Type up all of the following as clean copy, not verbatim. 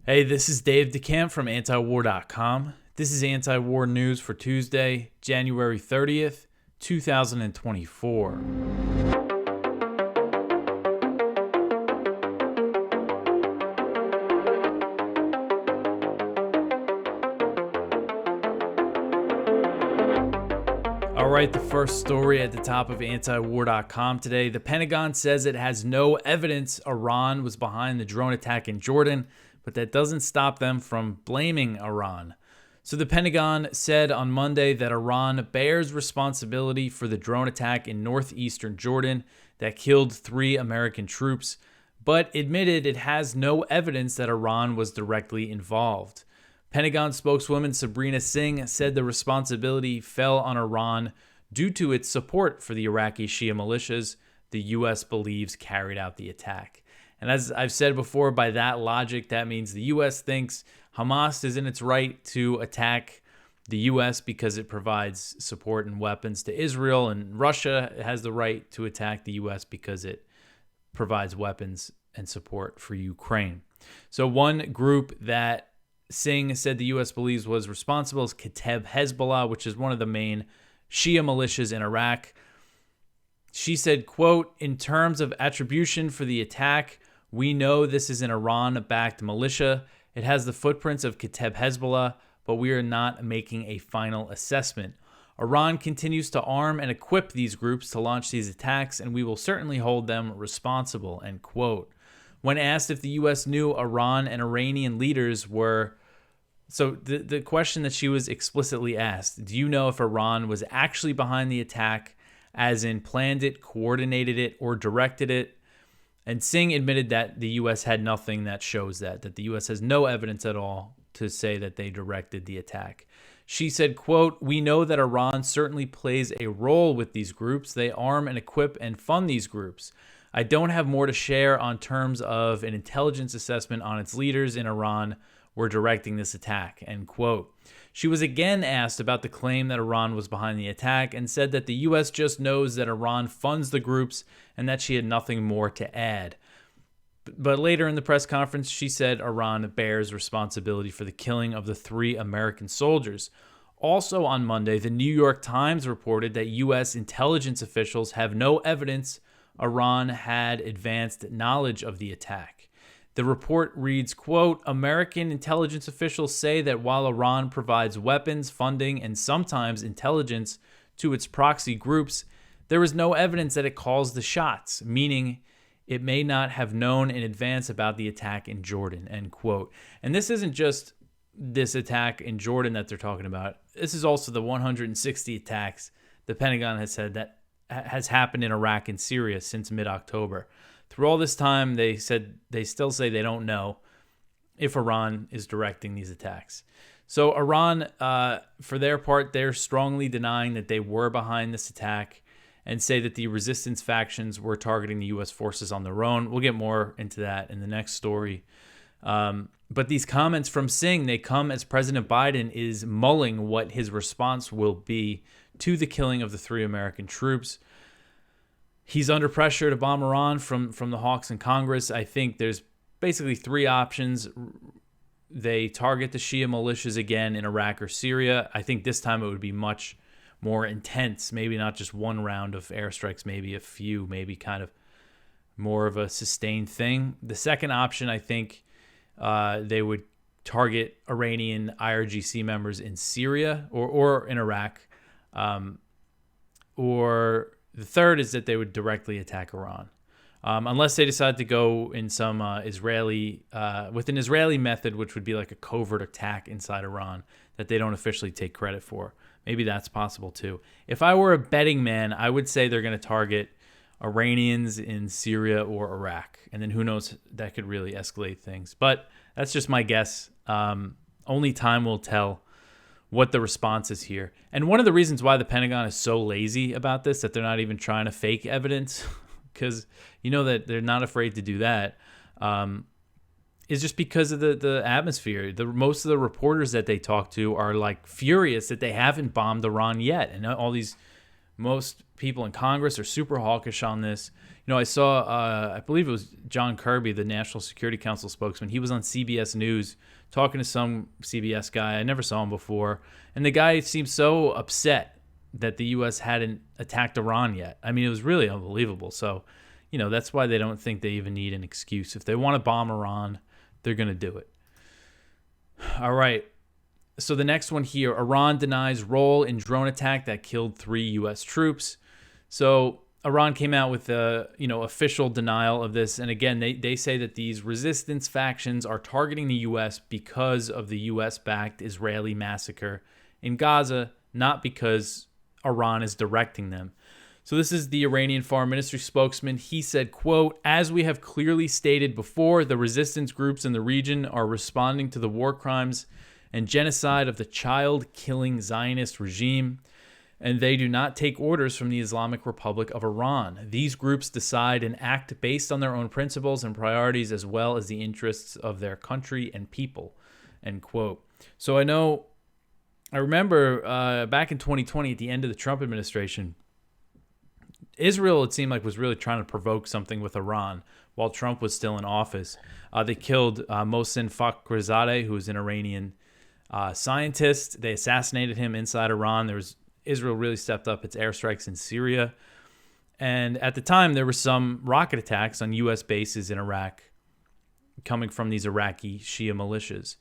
Hey, this is Dave DeCamp from antiwar.com. This is anti-war news for Tuesday, January 30th, 2024. All right, the first story at the top of antiwar.com today. The Pentagon says it has no evidence Iran was behind the drone attack in Jordan, but that doesn't stop them from blaming Iran. So the Pentagon said on Monday that Iran bears responsibility for the drone attack in northeastern Jordan that killed 3 American troops, but admitted it has no evidence that Iran was directly involved. Pentagon spokeswoman Sabrina Singh said the responsibility fell on Iran due to its support for the Iraqi Shia militias the U.S. believes carried out the attack. And as I've said before, by that logic, that means the U.S. thinks Hamas is in its right to attack the U.S. because it provides support and weapons to Israel, and Russia has the right to attack the U.S. because it provides weapons and support for Ukraine. So one group that Singh said the U.S. believes was responsible is Kateb Hezbollah, which is one of the main Shia militias in Iraq. She said, quote, "In terms of attribution for the attack, we know this is an Iran-backed militia. It has the footprints of Kateb Hezbollah, but we are not making a final assessment. Iran continues to arm and equip these groups to launch these attacks, and we will certainly hold them responsible," end quote. When asked if the U.S. knew Iran and Iranian leaders were... So the question that she was explicitly asked, do you know if Iran was actually behind the attack, as in planned it, coordinated it, or directed it? And Singh admitted that the U.S. had nothing that shows that the U.S. has no evidence at all to say that they directed the attack. She said, quote, "We know that Iran certainly plays a role with these groups. They arm and equip and fund these groups. I don't have more to share on terms of an intelligence assessment on its leaders in Iran were directing this attack," end quote. She was again asked about the claim that Iran was behind the attack and said that the U.S. just knows that Iran funds the groups and that she had nothing more to add. But later in the press conference, she said Iran bears responsibility for the killing of the 3 American soldiers. Also on Monday, the New York Times reported that U.S. intelligence officials have no evidence Iran had advanced knowledge of the attack. The report reads, quote, "American intelligence officials say that while Iran provides weapons, funding, and sometimes intelligence to its proxy groups, there is no evidence that it calls the shots, meaning it may not have known in advance about the attack in Jordan," end quote. And this isn't just this attack in Jordan that they're talking about. This is also the 160 attacks the Pentagon has said that has happened in Iraq and Syria since mid-October. Through all this time, they still say they don't know if Iran is directing these attacks. So Iran, for their part, they're strongly denying that they were behind this attack and say that the resistance factions were targeting the U.S. forces on their own. We'll get more into that in the next story. But these comments from Singh, they come as President Biden is mulling what his response will be to the killing of the 3 American troops. He's under pressure to bomb Iran from the hawks in Congress. I think there's basically 3 options. They target the Shia militias again in Iraq or Syria. I think this time it would be much more intense, maybe not just one round of airstrikes, maybe a few, maybe kind of more of a sustained thing. The second option, I think they would target Iranian IRGC members in Syria or in Iraq. Or the third is that they would directly attack Iran. Unless they decide to go in some with an Israeli method, which would be like a covert attack inside Iran that they don't officially take credit for. Maybe that's possible too. If I were a betting man, I would say they're going to target Iranians in Syria or Iraq. And then who knows, that could really escalate things. But that's just my guess. Only time will tell what the response is here. And one of the reasons why the Pentagon is so lazy about this, that they're not even trying to fake evidence, because you know that they're not afraid to do that, is just because of the atmosphere. Most of the reporters that they talk to are like furious that they haven't bombed Iran yet. And most people in Congress are super hawkish on this. I saw, I believe it was John Kirby, the National Security Council spokesman. He was on CBS News talking to some CBS guy. I never saw him before. And the guy seemed so upset that the U.S. hadn't attacked Iran yet. I mean, it was really unbelievable. So, that's why they don't think they even need an excuse. If they want to bomb Iran, they're going to do it. All right. So the next one here, Iran denies role in drone attack that killed 3 U.S. troops. So Iran came out with a official denial of this. And again, they say that these resistance factions are targeting the U.S. because of the U.S.-backed Israeli massacre in Gaza, not because Iran is directing them. So this is the Iranian Foreign Ministry spokesman. He said, quote, "As we have clearly stated before, the resistance groups in the region are responding to the war crimes and genocide of the child-killing Zionist regime, and they do not take orders from the Islamic Republic of Iran. These groups decide and act based on their own principles and priorities as well as the interests of their country and people," end quote. So I remember back in 2020 at the end of the Trump administration, Israel, it seemed like, was really trying to provoke something with Iran while Trump was still in office. They killed Mohsen Fakhrizadeh, who was an Iranian scientist. They assassinated him inside Iran. Israel really stepped up its airstrikes in Syria. And at the time, there were some rocket attacks on U.S. bases in Iraq coming from these Iraqi Shia militias.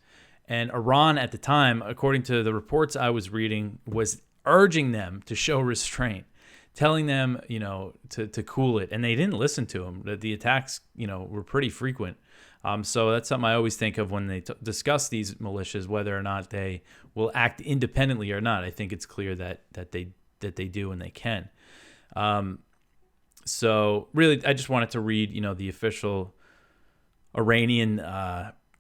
And Iran at the time, according to the reports I was reading, was urging them to show restraint, telling them, to cool it. And they didn't listen to them. The attacks, were pretty frequent. So that's something I always think of when they discuss these militias, whether or not they will act independently or not. I think it's clear that they do and they can. So really, I just wanted to read, the official Iranian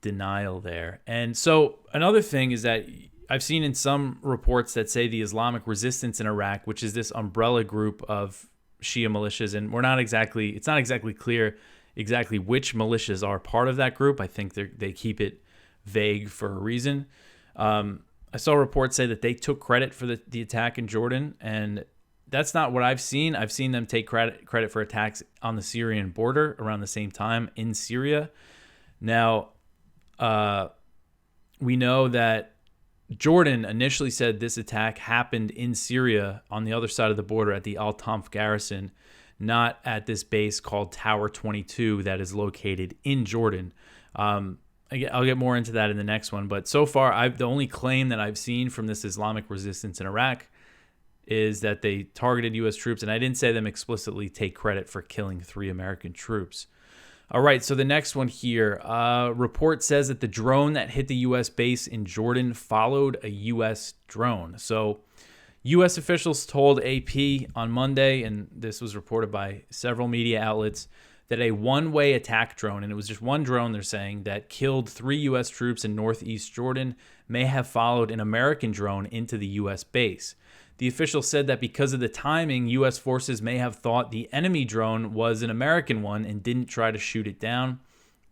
denial there. And so another thing is that I've seen in some reports that say the Islamic Resistance in Iraq, which is this umbrella group of Shia militias, and it's not exactly clear exactly which militias are part of that group. I think they keep it vague for a reason. I saw reports say that they took credit for the attack in Jordan, and that's not what I've seen. I've seen them take credit for attacks on the Syrian border around the same time in Syria. Now, we know that Jordan initially said this attack happened in Syria on the other side of the border at the Al-Tanf garrison, not at this base called Tower 22 that is located in Jordan. I'll get more into that in the next one. But so far, the only claim that I've seen from this Islamic resistance in Iraq is that they targeted U.S. troops. And I didn't say them explicitly take credit for killing 3 American troops. All right, so the next one here. Report says that the drone that hit the U.S. base in Jordan followed a U.S. drone. So U.S. officials told AP on Monday, and this was reported by several media outlets, that a one-way attack drone, and it was just one drone, they're saying, that killed 3 U.S. troops in northeast Jordan may have followed an American drone into the U.S. base. The official said that because of the timing, U.S. forces may have thought the enemy drone was an American one and didn't try to shoot it down.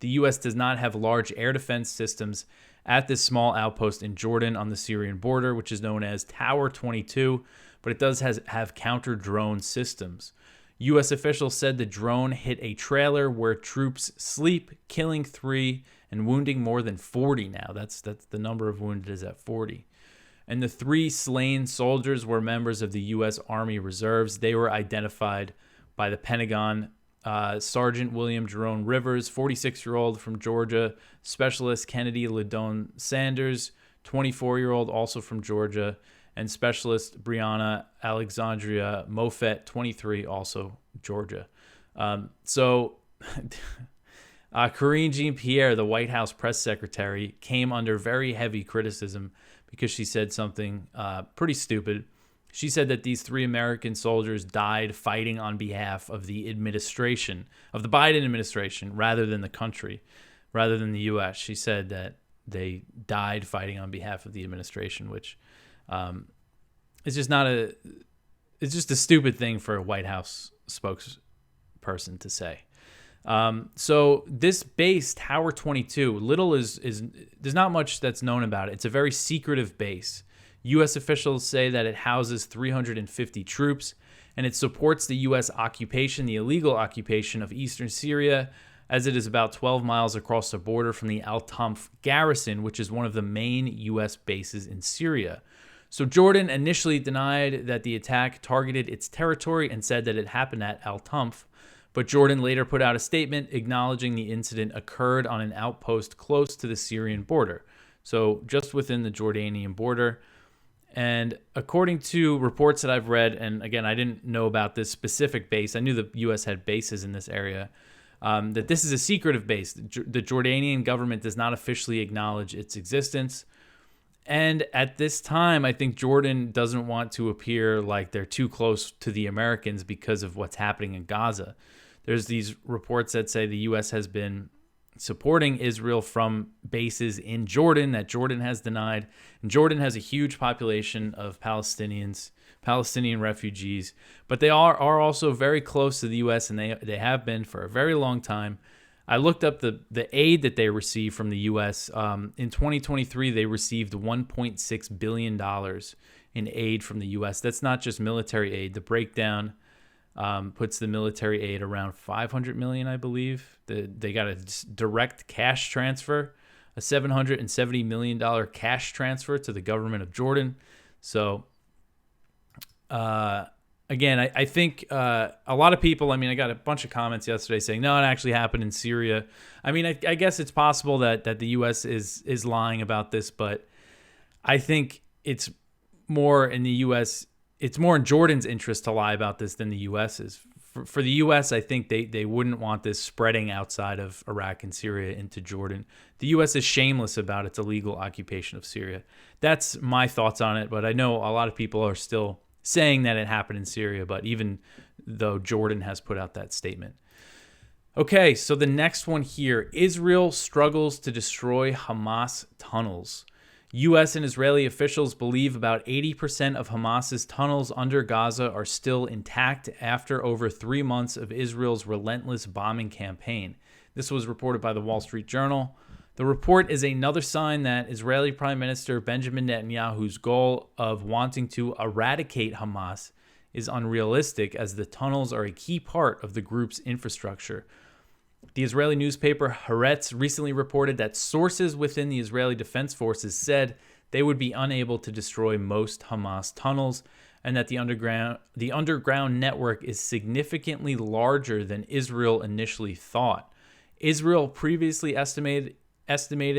The U.S. does not have large air defense systems at this small outpost in Jordan on the Syrian border, which is known as Tower 22, but it does have counter-drone systems. U.S. officials said the drone hit a trailer where troops sleep, killing 3 and wounding more than 40 now. That's the number of wounded is at 40. And the 3 slain soldiers were members of the U.S. Army Reserves. They were identified by the Pentagon. Sergeant William Jerome Rivers, 46-year-old from Georgia. Specialist Kennedy Ladone Sanders, 24-year-old, also from Georgia. And Specialist Brianna Alexandria Mofet, 23, also Georgia. Karine Jean-Pierre, the White House press secretary, came under very heavy criticism because she said something pretty stupid. She said that these 3 American soldiers died fighting on behalf of the administration, of the Biden administration, rather than the country, rather than the U.S. She said that they died fighting on behalf of the administration, which is just it's just a stupid thing for a White House spokesperson to say. So this base, Tower 22, there's not much that's known about it. It's a very secretive base. U.S. officials say that it houses 350 troops, and it supports the U.S. occupation, the illegal occupation of eastern Syria, as it is about 12 miles across the border from the Al-Tanf garrison, which is one of the main U.S. bases in Syria. So Jordan initially denied that the attack targeted its territory and said that it happened at Al-Tanf, but Jordan later put out a statement acknowledging the incident occurred on an outpost close to the Syrian border, so just within the Jordanian border. And according to reports that I've read, and again, I didn't know about this specific base, I knew the U.S. had bases in this area, that this is a secretive base. The Jordanian government does not officially acknowledge its existence. And at this time, I think Jordan doesn't want to appear like they're too close to the Americans because of what's happening in Gaza. There's these reports that say the U.S. has been supporting Israel from bases in Jordan that Jordan has denied. And Jordan has a huge population of Palestinian refugees, but they are also very close to the U.S., and they have been for a very long time. I looked up the aid that they receive from the U.S. In 2023, they received $1.6 billion in aid from the U.S. That's not just military aid. The breakdown puts the military aid around $500 million, I believe. They got a direct cash transfer, a $770 million cash transfer to the government of Jordan. So, again, I think a lot of people, I got a bunch of comments yesterday saying, no, it actually happened in Syria. I guess it's possible that the U.S. is lying about this, but I think it's more in the U.S., it's more in Jordan's interest to lie about this than the U.S. is. For the U.S., I think they wouldn't want this spreading outside of Iraq and Syria into Jordan. The U.S. is shameless about its illegal occupation of Syria. That's my thoughts on it, but I know a lot of people are still saying that it happened in Syria, but even though Jordan has put out that statement. Okay, so the next one here, Israel struggles to destroy Hamas tunnels. U.S. and Israeli officials believe about 80% of Hamas's tunnels under Gaza are still intact after over 3 months of Israel's relentless bombing campaign. This was reported by the Wall Street Journal. The report is another sign that Israeli Prime Minister Benjamin Netanyahu's goal of wanting to eradicate Hamas is unrealistic, as the tunnels are a key part of the group's infrastructure. The Israeli newspaper Haaretz recently reported that sources within the Israeli Defense Forces said they would be unable to destroy most Hamas tunnels, and that the underground network is significantly larger than Israel initially thought. Israel previously estimated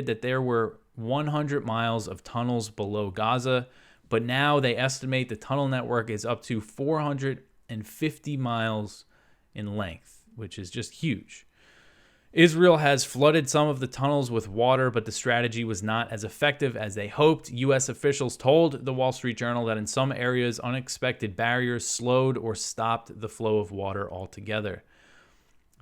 that there were 100 miles of tunnels below Gaza, but now they estimate the tunnel network is up to 450 miles in length, which is just huge. Israel has flooded some of the tunnels with water, but the strategy was not as effective as they hoped. U.S. officials told the Wall Street Journal that in some areas, unexpected barriers slowed or stopped the flow of water altogether.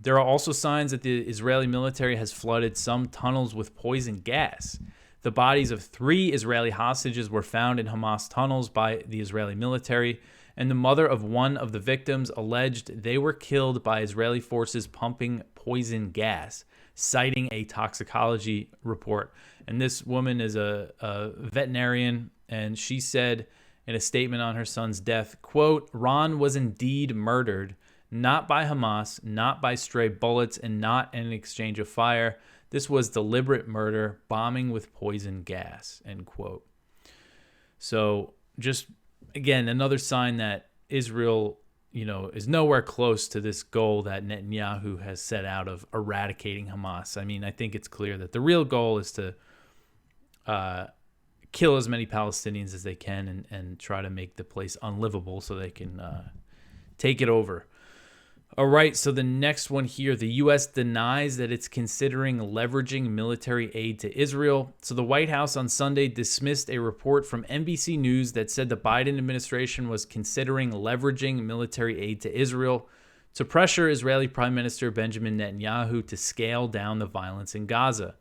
There are also signs that the Israeli military has flooded some tunnels with poison gas. The bodies of 3 Israeli hostages were found in Hamas tunnels by the Israeli military, and the mother of one of the victims alleged they were killed by Israeli forces pumping poison gas, citing a toxicology report. And this woman is a veterinarian, and she said in a statement on her son's death, quote, "Ron was indeed murdered, not by Hamas, not by stray bullets, and not in an exchange of fire. This was deliberate murder, bombing with poison gas," end quote. So just, again, another sign that Israel, is nowhere close to this goal that Netanyahu has set out of eradicating Hamas. I think it's clear that the real goal is to kill as many Palestinians as they can and try to make the place unlivable so they can take it over. All right, so the next one here, the U.S. denies that it's considering leveraging military aid to Israel. So the White House on Sunday dismissed a report from NBC News that said the Biden administration was considering leveraging military aid to Israel to pressure Israeli Prime Minister Benjamin Netanyahu to scale down the violence in Gaza.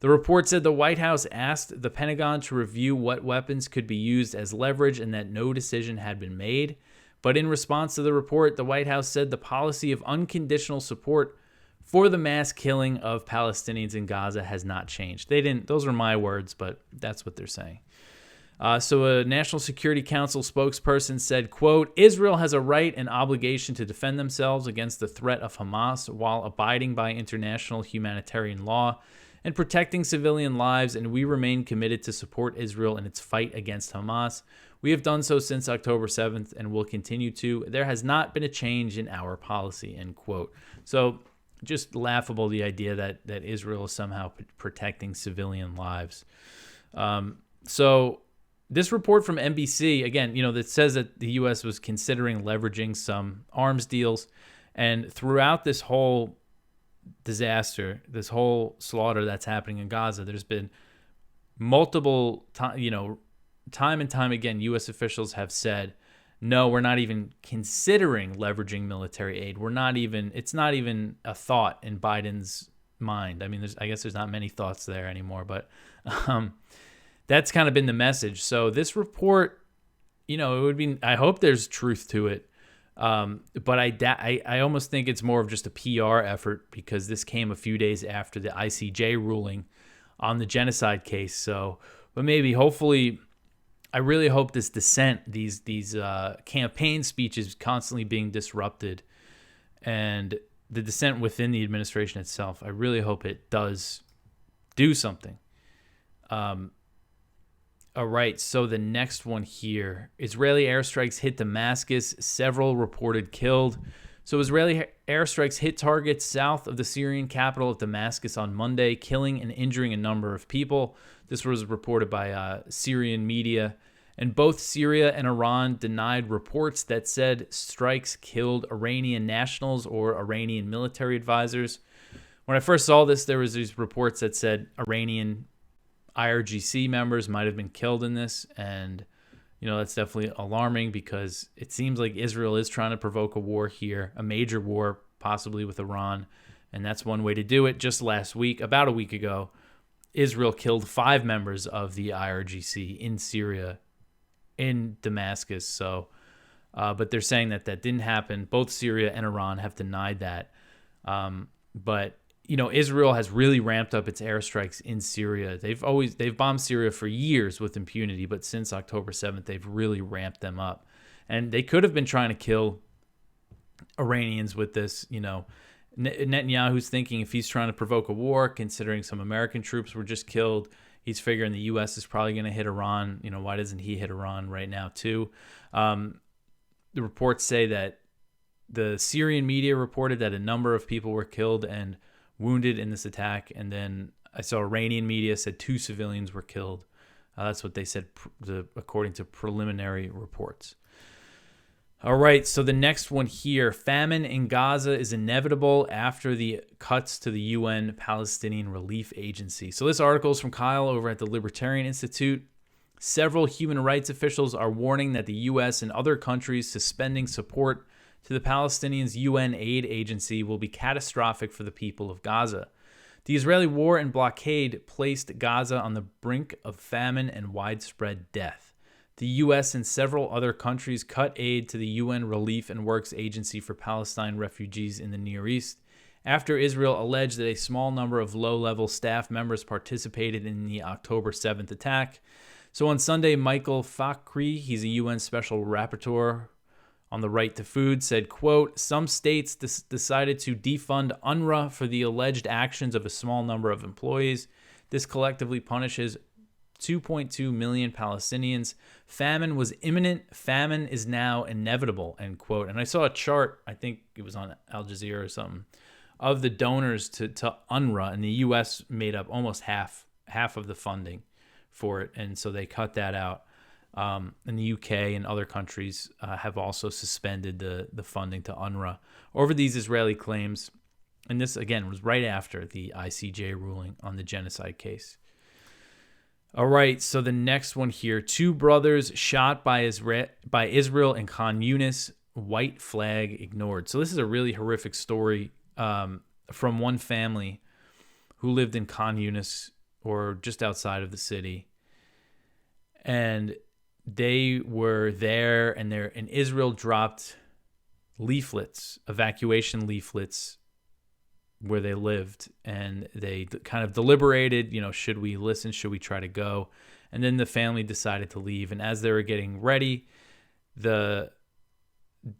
The report said the White House asked the Pentagon to review what weapons could be used as leverage and that no decision had been made. But in response to the report, the White House said the policy of unconditional support for the mass killing of Palestinians in Gaza has not changed. They didn't; those are my words, but that's what they're saying. So a National Security Council spokesperson said, quote, Israel has a right and obligation to defend themselves against the threat of Hamas while abiding by international humanitarian law and protecting civilian lives, and we remain committed to support Israel in its fight against Hamas. We have done so since October 7th and will continue to. There has not been a change in our policy, end quote. So just laughable, the idea that Israel is somehow protecting civilian lives. So this report from NBC, again, that says that the U.S. was considering leveraging some arms deals. And throughout this whole disaster, this whole slaughter that's happening in Gaza, there's been multiple time and time again, U.S. officials have said, no, we're not even considering leveraging military aid. It's not even a thought in Biden's mind. I mean, I guess there's not many thoughts there anymore, but that's kind of been the message. So this report, I hope there's truth to it. But I almost think it's more of just a PR effort because this came a few days after the ICJ ruling on the genocide case. So, but maybe, hopefully, I really hope this dissent, these campaign speeches constantly being disrupted, and the dissent within the administration itself, I really hope it does do something. All right, so the next one here. Israeli airstrikes hit Damascus, several reported killed. So Israeli airstrikes hit targets south of the Syrian capital of Damascus on Monday, killing and injuring a number of people. This was reported by Syrian media. And both Syria and Iran denied reports that said strikes killed Iranian nationals or Iranian military advisors. When I first saw this, there was these reports that said Iranian IRGC members might have been killed in this, and that's definitely alarming because it seems like Israel is trying to provoke a war here, a major war possibly with Iran, and that's one way to do it. Just last week, about a week ago, Israel killed 5 members of the IRGC in Syria, in Damascus. So, but they're saying that didn't happen. Both Syria and Iran have denied that, but Israel has really ramped up its airstrikes in Syria. They've bombed Syria for years with impunity, but since October 7th, they've really ramped them up. And they could have been trying to kill Iranians with this. Netanyahu's thinking if he's trying to provoke a war, considering some American troops were just killed, he's figuring the U.S. is probably going to hit Iran. Why doesn't he hit Iran right now too? The reports say that the Syrian media reported that a number of people were killed and wounded in this attack, and then I saw Iranian media said 2 civilians were killed. That's what they said, according to preliminary reports. All right, so the next one here, famine in Gaza is inevitable after the cuts to the UN Palestinian Relief Agency. So this article is from Kyle over at the Libertarian Institute. Several human rights officials are warning that the U.S. and other countries suspending support to the Palestinians' UN aid agency will be catastrophic for the people of Gaza. The Israeli war and blockade placed Gaza on the brink of famine and widespread death. The U.S. and several other countries cut aid to the UN Relief and Works Agency for Palestine refugees in the Near East after Israel alleged that a small number of low-level staff members participated in the October 7th attack. So on Sunday, Michael Fakhri, he's a UN Special Rapporteur on the right to food, said, quote, some states decided to defund UNWRA for the alleged actions of a small number of employees. This collectively punishes 2.2 million Palestinians. Famine was imminent. Famine is now inevitable, end quote. And I saw a chart, I think it was on Al Jazeera or something, of the donors to UNWRA, and the U.S. made up almost half of the funding for it, and so they cut that out. And the UK and other countries have also suspended the funding to UNWRA over these Israeli claims. And this, again, was right after the ICJ ruling on the genocide case. All right, so the next one here. 2 brothers shot by Israel in Khan Younis, white flag ignored. So this is a really horrific story from one family who lived in Khan Younis, or just outside of the city. And they were there, and Israel dropped leaflets, evacuation leaflets, where they lived, and they kind of deliberated, should we listen? Should we try to go? And then the family decided to leave. And as they were getting ready, a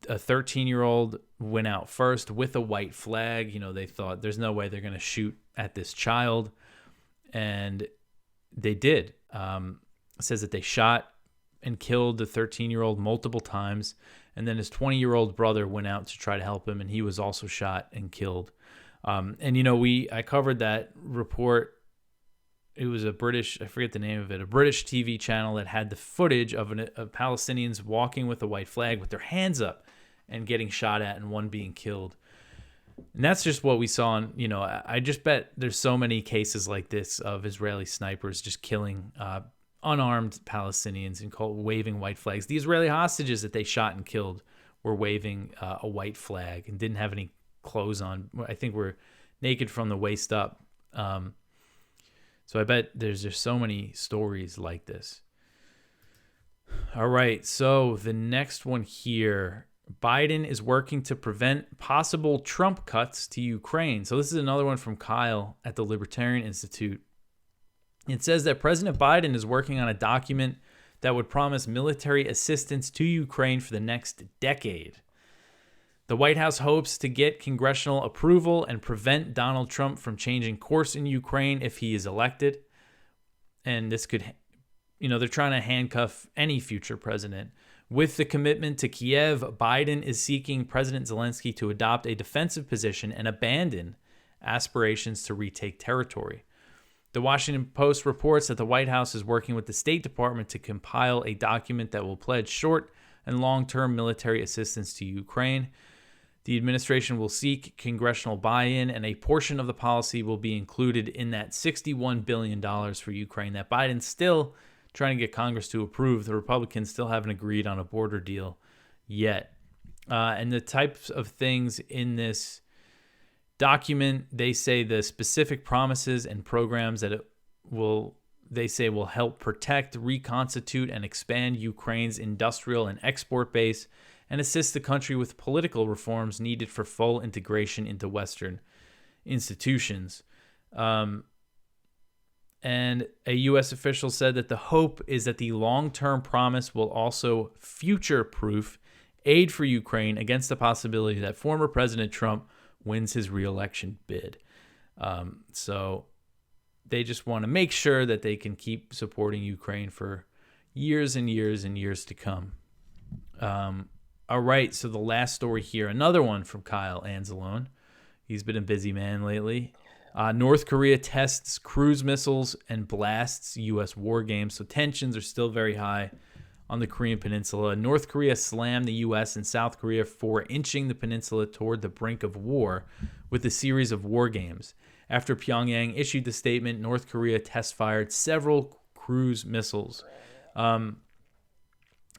13-year-old went out first with a white flag. They thought there's no way they're going to shoot at this child. And they did. It says that they shot and killed the 13-year-old multiple times. And then his 20-year-old brother went out to try to help him, and he was also shot and killed. I covered that report. It was I forget the name of it, a British TV channel that had the footage of Palestinians walking with a white flag with their hands up and getting shot at, and one being killed. And that's just what we saw. I just bet there's so many cases like this of Israeli snipers just killing unarmed Palestinians and waving white flags. The Israeli hostages that they shot and killed were waving a white flag and didn't have any clothes on. I think we're naked from the waist up. So I bet there's just so many stories like this. All right, so the next one here. Biden is working to prevent possible Trump cuts to Ukraine. So this is another one from Kyle at the Libertarian Institute. It says that President Biden is working on a document that would promise military assistance to Ukraine for the next decade. The White House hopes to get congressional approval and prevent Donald Trump from changing course in Ukraine if he is elected. And this could, they're trying to handcuff any future president. With the commitment to Kiev, Biden is seeking President Zelensky to adopt a defensive position and abandon aspirations to retake territory. The Washington Post reports that the White House is working with the State Department to compile a document that will pledge short and long-term military assistance to Ukraine. The administration will seek congressional buy-in, and a portion of the policy will be included in that $61 billion for Ukraine that Biden's still trying to get Congress to approve. The Republicans still haven't agreed on a border deal yet. And the types of things in this document, they say the specific promises and programs that will help protect, reconstitute, and expand Ukraine's industrial and export base, and assist the country with political reforms needed for full integration into Western institutions. And a U.S. official said that the hope is that the long-term promise will also future-proof aid for Ukraine against the possibility that former President Trump wins his re-election bid. So they just want to make sure that they can keep supporting Ukraine for years and years and years to come. All right, so the last story here, another one from Kyle Anzalone. He's been a busy man lately. North Korea tests cruise missiles and blasts U.S. war games, so tensions are still very high on the Korean Peninsula. North Korea slammed the U.S. and South Korea for inching the peninsula toward the brink of war with a series of war games. After Pyongyang issued the statement, North Korea test-fired several cruise missiles.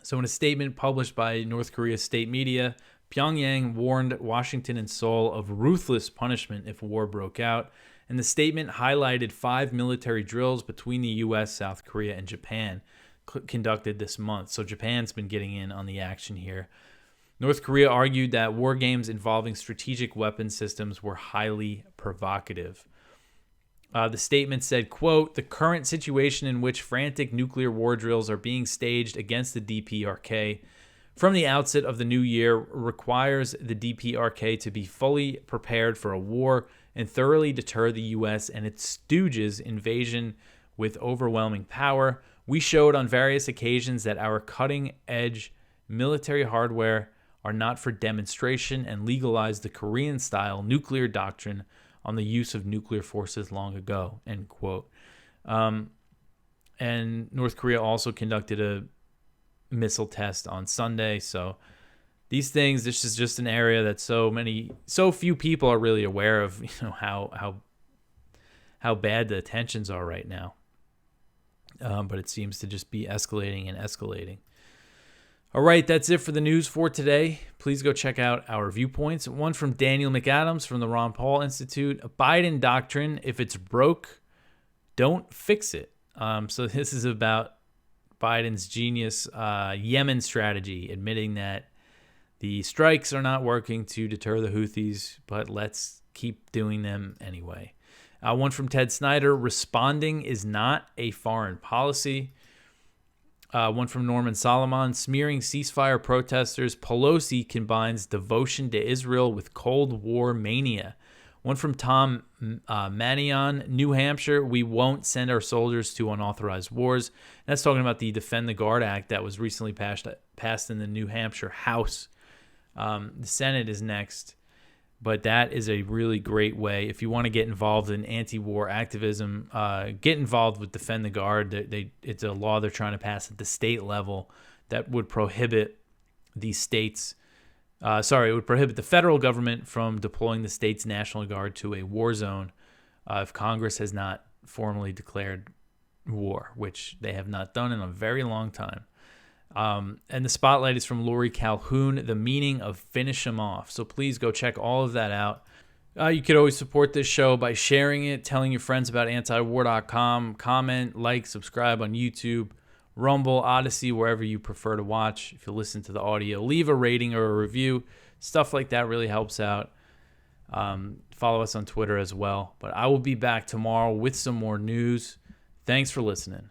So in a statement published by North Korea's state media, Pyongyang warned Washington and Seoul of ruthless punishment if war broke out, and the statement highlighted 5 military drills between the U.S., South Korea, and Japan conducted this month. So Japan's been getting in on the action here. North Korea argued that war games involving strategic weapon systems were highly provocative. The statement said, quote, "The current situation in which frantic nuclear war drills are being staged against the DPRK from the outset of the new year requires the DPRK to be fully prepared for a war and thoroughly deter the U.S. and its stooges' invasion with overwhelming power. We showed on various occasions that our cutting-edge military hardware are not for demonstration and legalized the Korean-style nuclear doctrine on the use of nuclear forces long ago," end quote. And North Korea also conducted a missile test on Sunday. So these things, this is just an area that so few people are really aware of, how bad the tensions are right now. But it seems to just be escalating and escalating. All right, that's it for the news for today. Please go check out our Viewpoints. One from Daniel McAdams from the Ron Paul Institute. A Biden doctrine: if it's broke, don't fix it. So this is about Biden's genius Yemen strategy, admitting that the strikes are not working to deter the Houthis, but let's keep doing them anyway. One from Ted Snyder, responding is not a foreign policy. One from Norman Solomon, smearing ceasefire protesters. Pelosi combines devotion to Israel with Cold War mania. One from Tom Mannion, New Hampshire, we won't send our soldiers to unauthorized wars. And that's talking about the Defend the Guard Act that was recently passed in the New Hampshire House. The Senate is next. But that is a really great way. If you want to get involved in anti-war activism, get involved with Defend the Guard. It's a law they're trying to pass at the state level that would prohibit the states. It would prohibit the federal government from deploying the state's National Guard to a war zone if Congress has not formally declared war, which they have not done in a very long time. And the spotlight is from Lori Calhoun, The Meaning of Finish 'Em Off. So please go check all of that out. You could always support this show by sharing it, telling your friends about antiwar.com, comment, like, subscribe on YouTube, Rumble, Odyssey, wherever you prefer to watch. If you listen to the audio, leave a rating or a review. Stuff like that really helps out. Follow us on Twitter as well. But I will be back tomorrow with some more news. Thanks for listening.